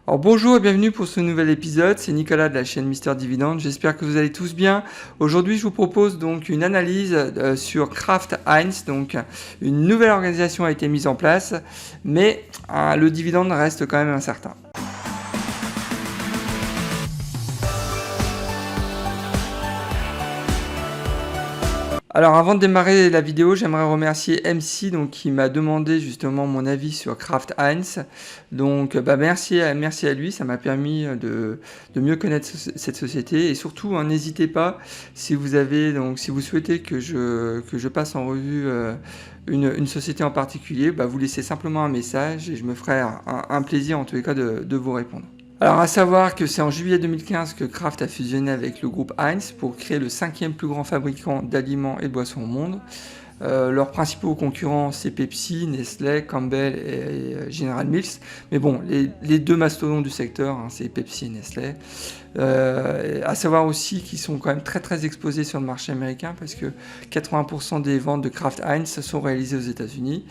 Alors bonjour et bienvenue pour ce nouvel épisode, c'est Nicolas de la chaîne Mister Dividende, j'espère que vous allez tous bien. Aujourd'hui je vous propose donc une analyse sur Kraft Heinz, donc une nouvelle organisation a été mise en place, mais le dividende reste quand même incertain. Alors avant de démarrer la vidéo, j'aimerais remercier MC donc, qui m'a demandé justement mon avis sur Kraft Heinz. Donc merci à lui, ça m'a permis de mieux connaître cette société. Et surtout, n'hésitez pas si vous souhaitez que je passe en revue une société en particulier, vous laissez simplement un message et je me ferai un plaisir en tous les cas de vous répondre. Alors à savoir que c'est en juillet 2015 que Kraft a fusionné avec le groupe Heinz pour créer le 5e plus grand fabricant d'aliments et de boissons au monde. Leurs principaux concurrents c'est Pepsi, Nestlé, Campbell et General Mills. Mais bon, les deux mastodontes du secteur, c'est Pepsi et Nestlé. À savoir aussi qu'ils sont quand même très exposés sur le marché américain parce que 80% des ventes de Kraft Heinz sont réalisées aux États-Unis.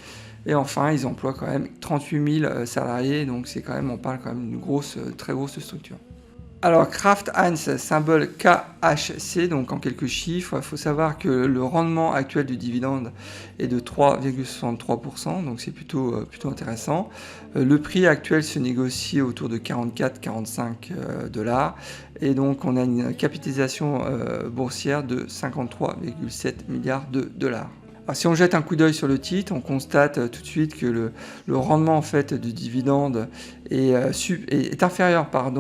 Et enfin, ils emploient quand même 38 000 salariés, donc on parle quand même d'une très grosse structure. Alors Kraft Heinz, symbole KHC, donc en quelques chiffres, il faut savoir que le rendement actuel du dividende est de 3,63%, donc c'est plutôt intéressant. Le prix actuel se négocie autour de 44-45 $, et donc on a une capitalisation boursière de 53,7 milliards de dollars. Alors, si on jette un coup d'œil sur le titre, on constate tout de suite que le rendement en fait du dividende est inférieur à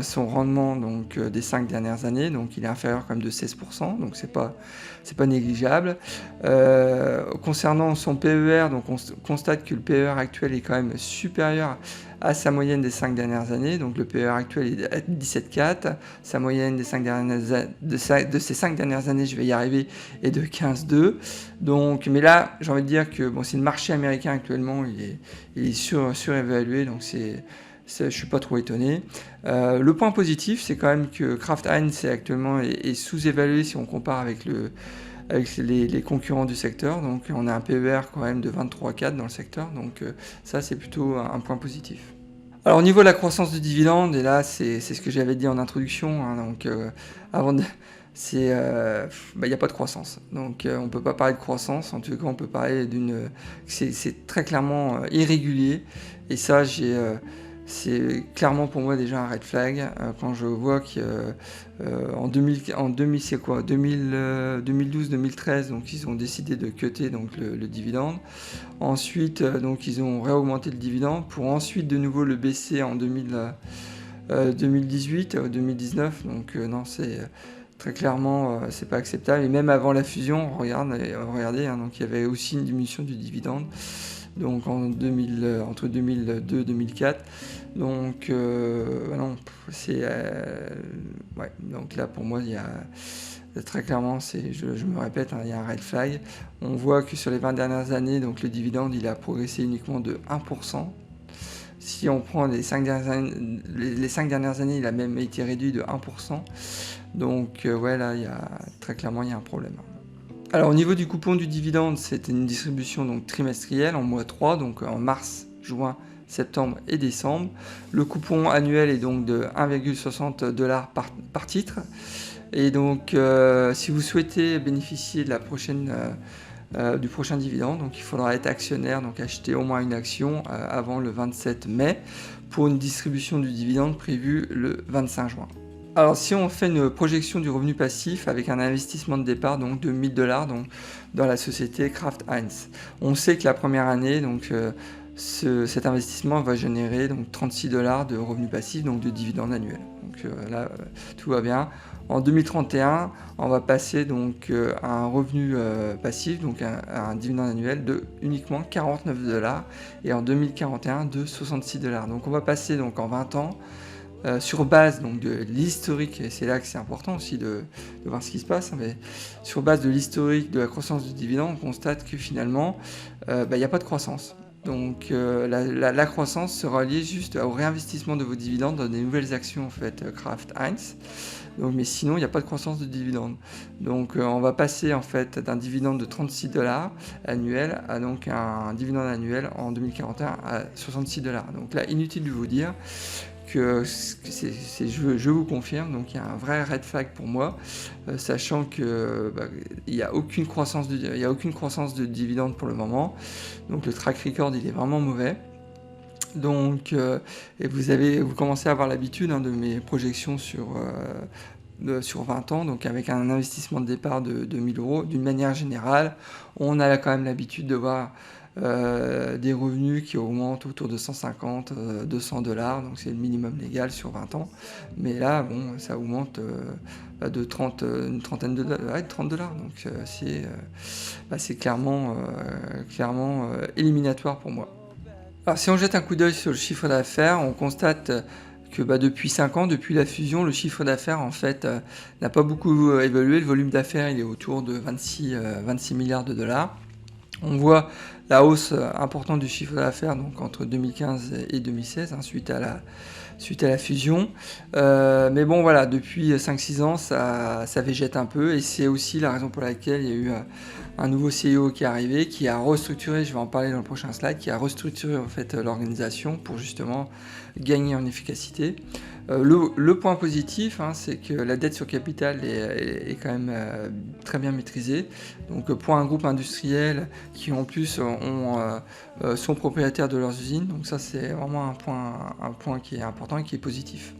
son rendement des 5 dernières années, donc il est inférieur quand même de 16%, donc c'est pas négligeable. Concernant son PER, donc on constate que le PER actuel est quand même supérieur à sa moyenne des 5 dernières années, donc le PER actuel est à 17,4, sa moyenne de ces 5 dernières années, je vais y arriver, est de 15,2. Donc, mais là, j'ai envie de dire que c'est le marché américain actuellement, il est surévalué, donc je suis pas trop étonné. Le point positif, c'est quand même que Kraft Heinz actuellement est sous-évalué si on compare avec les concurrents du secteur. Donc on a un PER quand même de 23,4 dans le secteur, donc ça c'est plutôt un point positif. Alors au niveau de la croissance du dividende, et là c'est ce que j'avais dit en introduction, il n'y a pas de croissance. Donc on ne peut pas parler de croissance, en tout cas on peut parler c'est très clairement irrégulier, et ça c'est clairement pour moi déjà un red flag quand je vois qu'en 2012-2013 donc ils ont décidé de cutter donc le dividende. Ensuite donc ils ont réaugmenté le dividende pour ensuite de nouveau le baisser en 2018-2019. Donc non, c'est très clairement c'est pas acceptable, et même avant la fusion, regardez donc il y avait aussi une diminution du dividende donc entre 2002 et 2004. Donc non, donc là pour moi il y a très clairement, je me répète, il y a un red flag. On voit que sur les 20 dernières années, donc le dividende il a progressé uniquement de 1%. Si on prend les 5 dernières années, il a même été réduit de 1%. Donc là, très clairement, il y a un problème. Alors au niveau du coupon du dividende, c'était une distribution donc trimestrielle en mois 3, donc en mars, juin, septembre et décembre. Le coupon annuel est donc de 1,60 $ par titre. Et donc si vous souhaitez bénéficier de du prochain dividende, donc il faudra être actionnaire, donc acheter au moins une action avant le 27 mai pour une distribution du dividende prévue le 25 juin. Alors si on fait une projection du revenu passif avec un investissement de départ donc de 1 000 $ donc, dans la société Kraft Heinz, on sait que la première année donc, cet investissement va générer donc 36 $ de revenus passifs, donc de dividendes annuels. Donc là tout va bien. En 2031, on va passer donc à un revenu passif, donc un dividende annuel de uniquement 49 $, et en 2041 de 66 $. Donc on va passer donc en 20 ans sur base donc, de l'historique, et c'est là que c'est important aussi de voir ce qui se passe, mais sur base de l'historique de la croissance du dividende, on constate que finalement, il n'y a pas de croissance. Donc la croissance sera liée juste au réinvestissement de vos dividendes dans des nouvelles actions en fait Kraft Heinz. Donc, mais sinon il n'y a pas de croissance de dividendes. Donc on va passer en fait d'un dividende de 36 $ annuel à donc un dividende annuel en 2041 à 66 $. Donc là inutile de vous dire Donc je vous confirme, donc il y a un vrai red flag pour moi, sachant que il n'y a aucune croissance de dividendes pour le moment, donc le track record il est vraiment mauvais. Donc et vous commencez à avoir l'habitude de mes projections sur 20 ans, donc avec un investissement de départ de 1000 euros. D'une manière générale, on a quand même l'habitude de voir des revenus qui augmentent autour de 150, 200 $, donc c'est le minimum légal sur 20 ans. Mais là, bon, ça augmente de 30, une trentaine de $, donc c'est clairement éliminatoire pour moi. Alors si on jette un coup d'œil sur le chiffre d'affaires, on constate que depuis 5 ans, depuis la fusion, le chiffre d'affaires en fait n'a pas beaucoup évolué. Le volume d'affaires il est autour de 26 milliards de dollars. On voit la hausse importante du chiffre d'affaires donc entre 2015 et 2016 suite à la fusion. Mais bon voilà, depuis 5-6 ans ça végète un peu et c'est aussi la raison pour laquelle il y a eu un nouveau CEO qui est arrivé, qui a restructuré, je vais en parler dans le prochain slide, qui a restructuré en fait l'organisation pour justement gagner en efficacité. Le point positif, c'est que la dette sur capital est quand même très bien maîtrisée. Donc pour un groupe industriel qui en plus sont propriétaires de leurs usines, donc ça c'est vraiment un point qui est important et qui est positif.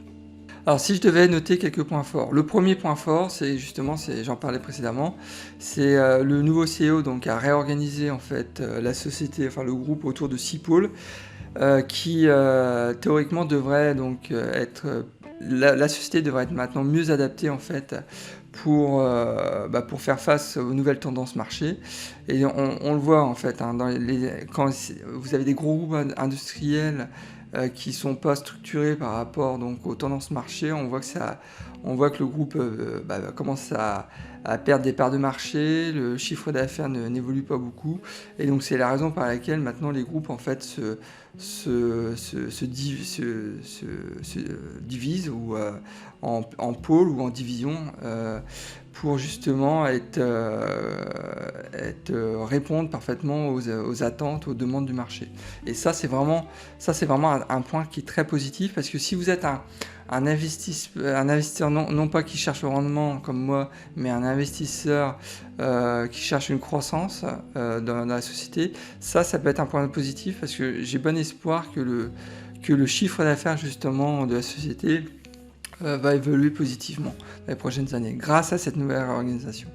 Alors si je devais noter quelques points forts, le premier point fort, c'est justement, j'en parlais précédemment, c'est le nouveau CEO donc a réorganisé en fait la société, enfin le groupe autour de 6 pôles qui théoriquement devrait donc être la société devrait être maintenant mieux adaptée en fait pour faire face aux nouvelles tendances marché. Et on le voit en fait quand vous avez des gros groupes industriels qui sont pas structurés par rapport donc aux tendances marché, on voit que le groupe commence à perdre des parts de marché, le chiffre d'affaires n'évolue pas beaucoup, et donc c'est la raison par laquelle maintenant les groupes en fait se divisent ou en pôles ou en divisions pour justement répondre parfaitement aux attentes, aux demandes du marché. Et ça c'est vraiment un point qui est très positif, parce que si vous êtes un investisseur non pas qui cherche le rendement comme moi, mais un investisseur qui cherche une croissance dans la société, ça peut être un point positif, parce que j'ai bon espoir que le chiffre d'affaires justement de la société va évoluer positivement dans les prochaines années grâce à cette nouvelle organisation.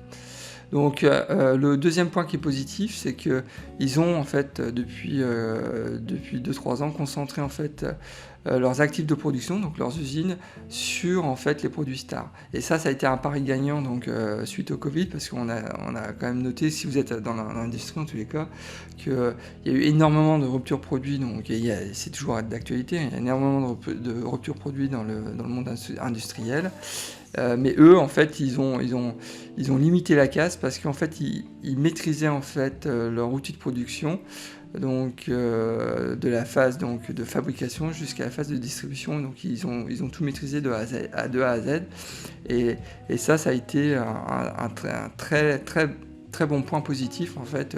Donc le deuxième point qui est positif, c'est qu'ils ont en fait depuis 2-3 ans concentré en fait leurs actifs de production, donc leurs usines, sur en fait les produits stars. Et ça a été un pari gagnant donc suite au Covid, parce qu'on a quand même noté, si vous êtes dans l'industrie en tous les cas, qu'il y a eu énormément de ruptures produits, donc c'est toujours d'actualité, il y a énormément de ruptures produits dans le monde industriel. Mais eux en fait ils ont limité la casse, parce qu'en fait ils maîtrisaient en fait leur outil de production, donc de la phase donc de fabrication jusqu'à la phase de distribution, donc ils ont tout maîtrisé de A à Z, et ça a été un très bon point positif en fait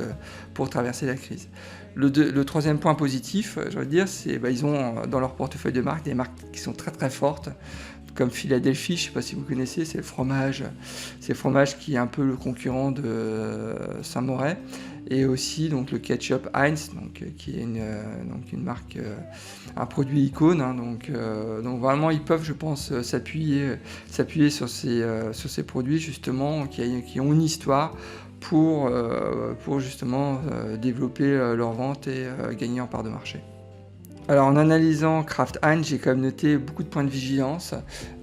pour traverser la crise. Le troisième point positif, je veux dire, c'est ils ont dans leur portefeuille de marques des marques qui sont très très fortes, comme Philadelphie, je ne sais pas si vous connaissez, c'est le fromage qui est un peu le concurrent de Saint-Moret, et aussi donc le ketchup Heinz, donc qui est une marque, un produit icône, donc vraiment ils peuvent, je pense, s'appuyer sur ces produits justement qui ont une histoire pour justement développer leur vente et gagner en part de marché. Alors en analysant Kraft Heinz, j'ai quand même noté beaucoup de points de vigilance.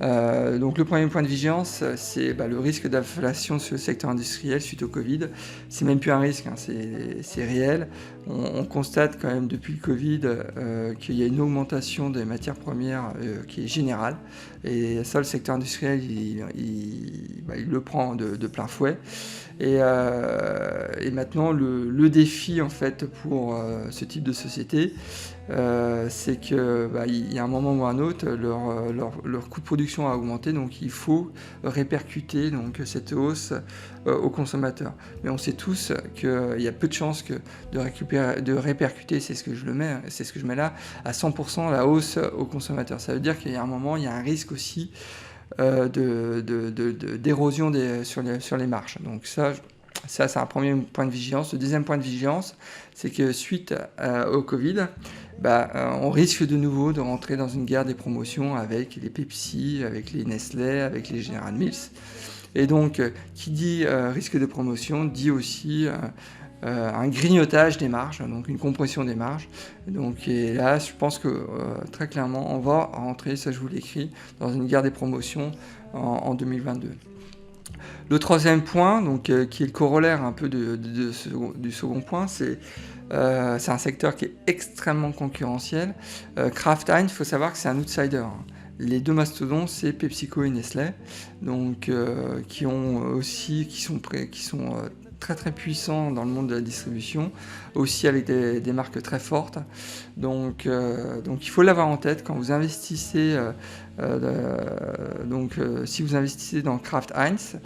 Donc le premier point de vigilance, c'est le risque d'inflation sur le secteur industriel suite au Covid. C'est même plus un risque, c'est réel. On constate quand même depuis le Covid qu'il y a une augmentation des matières premières qui est générale. Et ça, le secteur industriel, il le prend de plein fouet. Et maintenant, le défi en fait pour ce type de société, c'est que il y a un moment ou un autre, leur coût de production a augmenté, donc il faut répercuter donc cette hausse aux consommateurs. Mais on sait tous qu'il y a peu de chances de récupérer répercuter, c'est ce que je mets là, à 100% la hausse aux consommateurs. Ça veut dire qu'il y a un moment, il y a un risque aussi d'érosion sur les marges. Donc ça c'est un premier point de vigilance. Le deuxième point de vigilance, c'est que suite au Covid, on risque de nouveau de rentrer dans une guerre des promotions avec les Pepsi, avec les Nestlé, avec les General Mills. Et donc, qui dit risque de promotion, dit aussi un grignotage des marges, donc une compression des marges. Donc, et là, je pense que très clairement, on va rentrer, ça je vous l'écris, dans une guerre des promotions en 2022. Le troisième point, donc, qui est le corollaire un peu du second point, c'est un secteur qui est extrêmement concurrentiel. Kraft Heinz, il faut savoir que c'est un outsider. Les deux mastodontes, c'est PepsiCo et Nestlé, donc qui sont très très puissants dans le monde de la distribution, aussi avec des marques très fortes. Donc il faut l'avoir en tête quand vous investissez. Si vous investissez dans Kraft Heinz,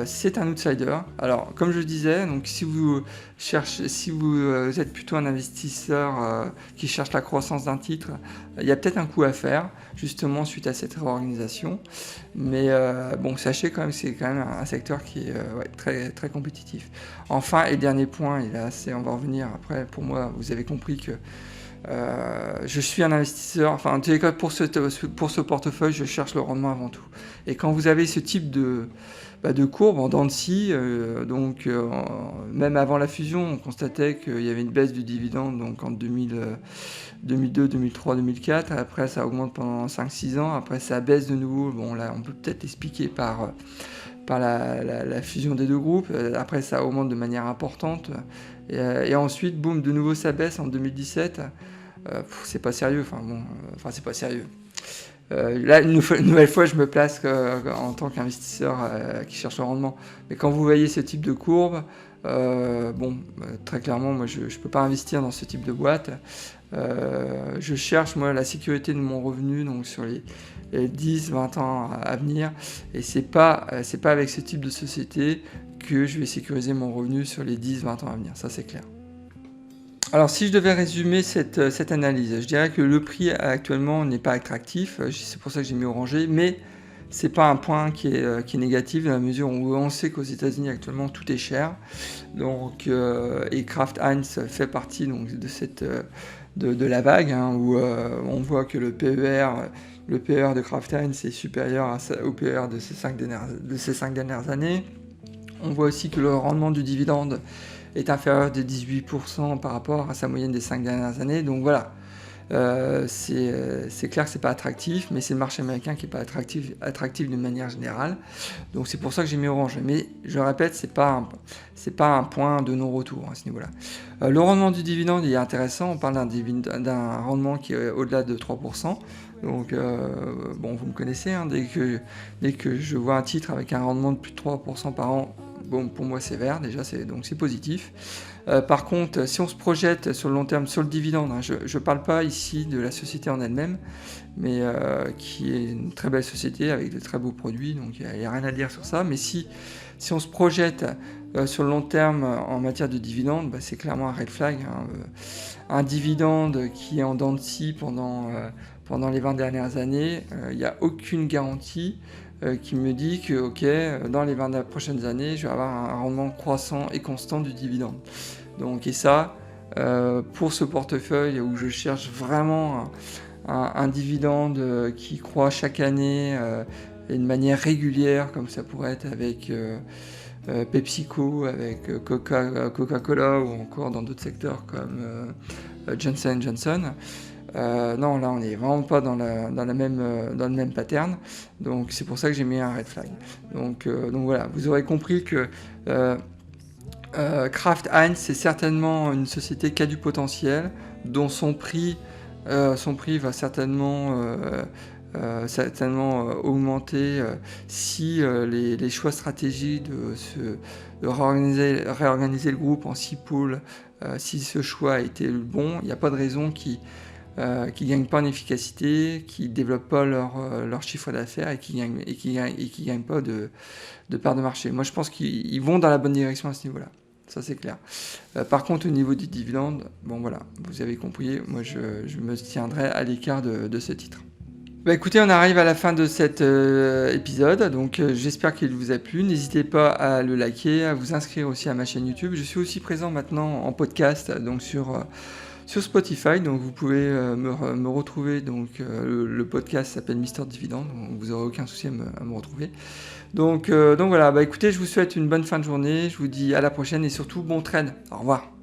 c'est un outsider. Alors, comme je disais, donc si vous êtes plutôt un investisseur qui cherche la croissance d'un titre, il y a peut-être un coup à faire, justement suite à cette réorganisation. Mais sachez quand même que c'est quand même un secteur qui est très très compétitif. Enfin, et dernier point, et là on va revenir après. Pour moi, vous avez compris que je suis un investisseur, enfin en tous les cas pour ce portefeuille, je cherche le rendement avant tout. Et quand vous avez ce type de courbe en dents de scie, même avant la fusion, on constatait qu'il y avait une baisse du dividende donc en 2002, 2003, 2004. Après, ça augmente pendant 5-6 ans. Après, ça baisse de nouveau. Bon, là, on peut peut-être expliquer par la fusion des deux groupes. Après, ça augmente de manière importante. Et ensuite, boum, de nouveau, ça baisse en 2017. C'est pas sérieux. C'est pas sérieux. Là, une nouvelle fois, je me place en tant qu'investisseur qui cherche le rendement. Mais quand vous voyez ce type de courbe, très clairement, moi, je ne peux pas investir dans ce type de boîte. Je cherche, moi, la sécurité de mon revenu donc sur les 10-20 ans à venir. Et c'est pas avec ce type de société que je vais sécuriser mon revenu sur les 10-20 ans à venir. Ça, c'est clair. Alors, si je devais résumer cette analyse, je dirais que le prix actuellement n'est pas attractif, c'est pour ça que j'ai mis orangé, mais c'est pas un point qui est négatif dans la mesure où on sait qu'aux États-Unis actuellement tout est cher. Donc, et Kraft Heinz fait partie donc de la vague où on voit que le PER de Kraft Heinz est supérieur au PER de ces 5 dernières années. On voit aussi que le rendement du dividende est inférieur de 18% par rapport à sa moyenne des 5 dernières années. Donc voilà, c'est clair que c'est pas attractif, mais c'est le marché américain qui est pas attractif d'une manière générale. Donc c'est pour ça que j'ai mis orange. Mais je répète, c'est pas un point de non-retour à ce niveau-là. Le rendement du dividende est intéressant. On parle d'un rendement qui est au-delà de 3%. Donc vous me connaissez, dès que je vois un titre avec un rendement de plus de 3% par an, pour moi c'est vert déjà, donc c'est positif. Par contre, si on se projette sur le long terme sur le dividende, je ne parle pas ici de la société en elle-même, mais qui est une très belle société avec de très beaux produits, donc il n'y a rien à dire sur ça. Mais si on se projette sur le long terme en matière de dividende, c'est clairement un red flag. Un dividende qui est en dents de scie pendant les 20 dernières années, il n'y a aucune garantie qui me dit que dans les 20 prochaines années, je vais avoir un rendement croissant et constant du dividende. Donc, et ça, pour ce portefeuille où je cherche vraiment un dividende qui croît chaque année et de manière régulière, comme ça pourrait être avec PepsiCo, avec Coca-Cola ou encore dans d'autres secteurs comme Johnson & Johnson. Non, là on n'est vraiment pas dans le même pattern, donc c'est pour ça que j'ai mis un red flag. Donc voilà, vous aurez compris que Kraft Heinz c'est certainement une société qui a du potentiel, dont son prix va certainement augmenter si les choix stratégiques de réorganiser le groupe en 6 pôles, si ce choix a été le bon, il n'y a pas de raison qui gagnent pas en efficacité, qui développent pas leur chiffre d'affaires et qui gagnent pas de part de marché. Moi, je pense qu'ils vont dans la bonne direction à ce niveau-là. Ça, c'est clair. Par contre, au niveau des dividendes, bon voilà, vous avez compris, moi je me tiendrai à l'écart de ce titre. Bah écoutez, on arrive à la fin de cet épisode, donc j'espère qu'il vous a plu. N'hésitez pas à le liker, à vous inscrire aussi à ma chaîne YouTube. Je suis aussi présent maintenant en podcast, donc sur Spotify, donc vous pouvez me retrouver. Donc le podcast s'appelle Mister Dividende, donc vous n'aurez aucun souci à me retrouver. Donc voilà, bah écoutez, je vous souhaite une bonne fin de journée. Je vous dis à la prochaine et surtout bon trade. Au revoir.